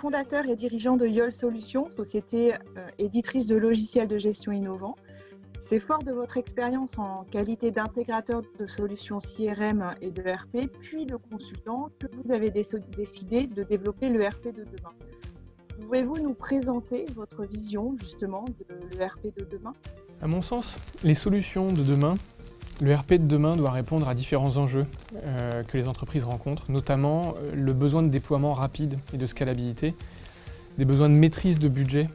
fondateur et dirigeant de YOL Solutions, société éditrice de logiciels de gestion innovants. C'est fort de votre expérience en qualité d'intégrateur de solutions CRM et de RP, puis de consultant, que vous avez décidé de développer le RP de demain. Pouvez-vous nous présenter votre vision justement de l'ERP de demain? À mon sens, les solutions de demain, le RP de demain doit répondre à différents enjeux que les entreprises rencontrent, notamment le besoin de déploiement rapide et de scalabilité, des besoins de maîtrise de budget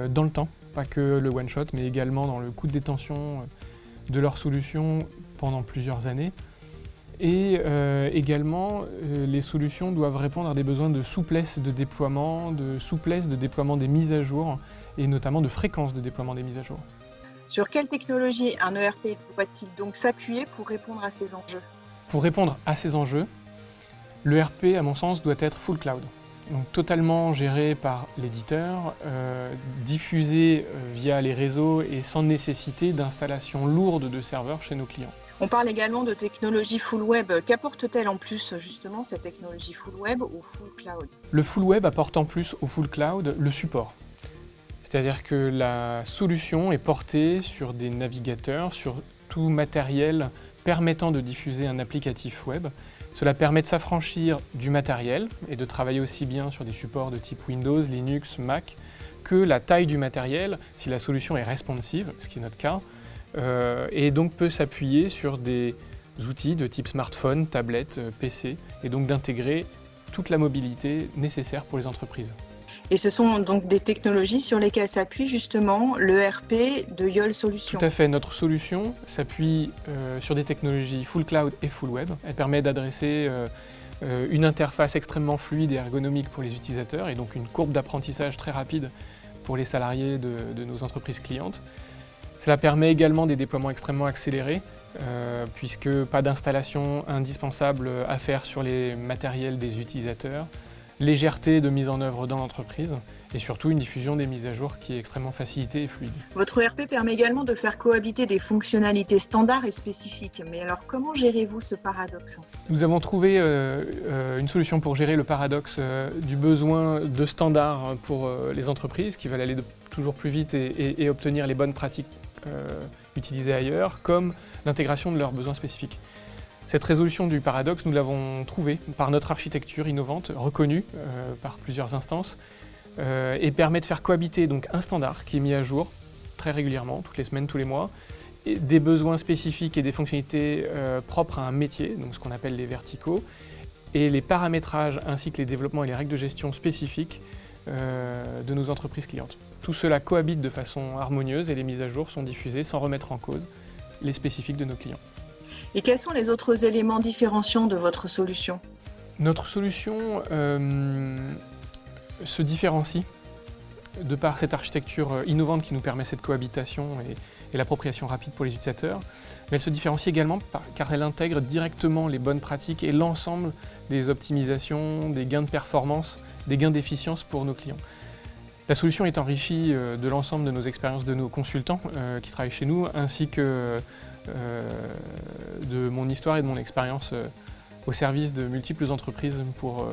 dans le temps, pas que le one-shot, mais également dans le coût de détention de leurs solutions pendant plusieurs années. Et également, les solutions doivent répondre à des besoins de souplesse de déploiement des mises à jour, et notamment de fréquence de déploiement des mises à jour. Sur quelle technologie un ERP doit-il donc s'appuyer pour répondre à ces enjeux? Pour répondre à ces enjeux, l'ERP, à mon sens, doit être full cloud. Donc totalement géré par l'éditeur, diffusé via les réseaux et sans nécessité d'installation lourde de serveurs chez nos clients. On parle également de technologie full web. Qu'apporte-t-elle en plus justement cette technologie full web ou full cloud? Le full web apporte en plus au full cloud le support. C'est-à-dire que la solution est portée sur des navigateurs, sur tout matériel permettant de diffuser un applicatif web. Cela permet de s'affranchir du matériel et de travailler aussi bien sur des supports de type Windows, Linux, Mac, que la taille du matériel, si la solution est responsive, ce qui est notre cas, et donc peut s'appuyer sur des outils de type smartphone, tablette, PC, et donc d'intégrer toute la mobilité nécessaire pour les entreprises. Et ce sont donc des technologies sur lesquelles s'appuie justement l'ERP de YOL Solutions. Tout à fait. Notre solution s'appuie sur des technologies full cloud et full web. Elle permet d'adresser une interface extrêmement fluide et ergonomique pour les utilisateurs et donc une courbe d'apprentissage très rapide pour les salariés de nos entreprises clientes. Cela permet également des déploiements extrêmement accélérés puisque pas d'installation indispensable à faire sur les matériels des utilisateurs, légèreté de mise en œuvre dans l'entreprise et surtout une diffusion des mises à jour qui est extrêmement facilitée et fluide. Votre ERP permet également de faire cohabiter des fonctionnalités standards et spécifiques. Mais alors comment gérez-vous ce paradoxe? Nous avons trouvé une solution pour gérer le paradoxe du besoin de standards pour les entreprises qui veulent aller toujours plus vite et obtenir les bonnes pratiques utilisées ailleurs, comme l'intégration de leurs besoins spécifiques. Cette résolution du paradoxe, nous l'avons trouvée par notre architecture innovante, reconnue par plusieurs instances, et permet de faire cohabiter donc un standard qui est mis à jour très régulièrement, toutes les semaines, tous les mois, et des besoins spécifiques et des fonctionnalités propres à un métier, donc ce qu'on appelle les verticaux, et les paramétrages ainsi que les développements et les règles de gestion spécifiques de nos entreprises clientes. Tout cela cohabite de façon harmonieuse et les mises à jour sont diffusées sans remettre en cause les spécifiques de nos clients. Et quels sont les autres éléments différenciants de votre solution? Notre solution se différencie de par cette architecture innovante qui nous permet cette cohabitation et l'appropriation rapide pour les utilisateurs, mais elle se différencie également car elle intègre directement les bonnes pratiques et l'ensemble des optimisations, des gains de performance, des gains d'efficience pour nos clients. La solution est enrichie de l'ensemble de nos expériences de nos consultants qui travaillent chez nous, ainsi que de mon histoire et de mon expérience au service de multiples entreprises pour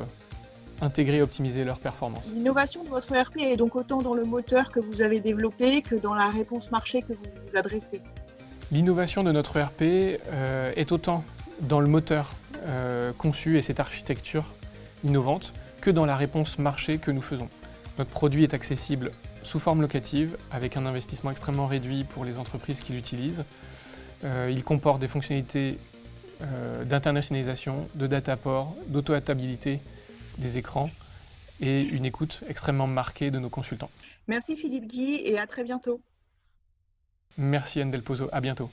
intégrer et optimiser leurs performances. L'innovation de votre ERP est donc autant dans le moteur que vous avez développé que dans la réponse marché que vous adressez. L'innovation de notre ERP est autant dans le moteur conçu et cette architecture innovante que dans la réponse marché que nous faisons. Notre produit est accessible sous forme locative avec un investissement extrêmement réduit pour les entreprises qui l'utilisent. Il comporte des fonctionnalités d'internationalisation, de data port, d'auto-adaptabilité des écrans et une écoute extrêmement marquée de nos consultants. Merci Philippe Guy et à très bientôt. Merci Anne Del Pozo, à bientôt.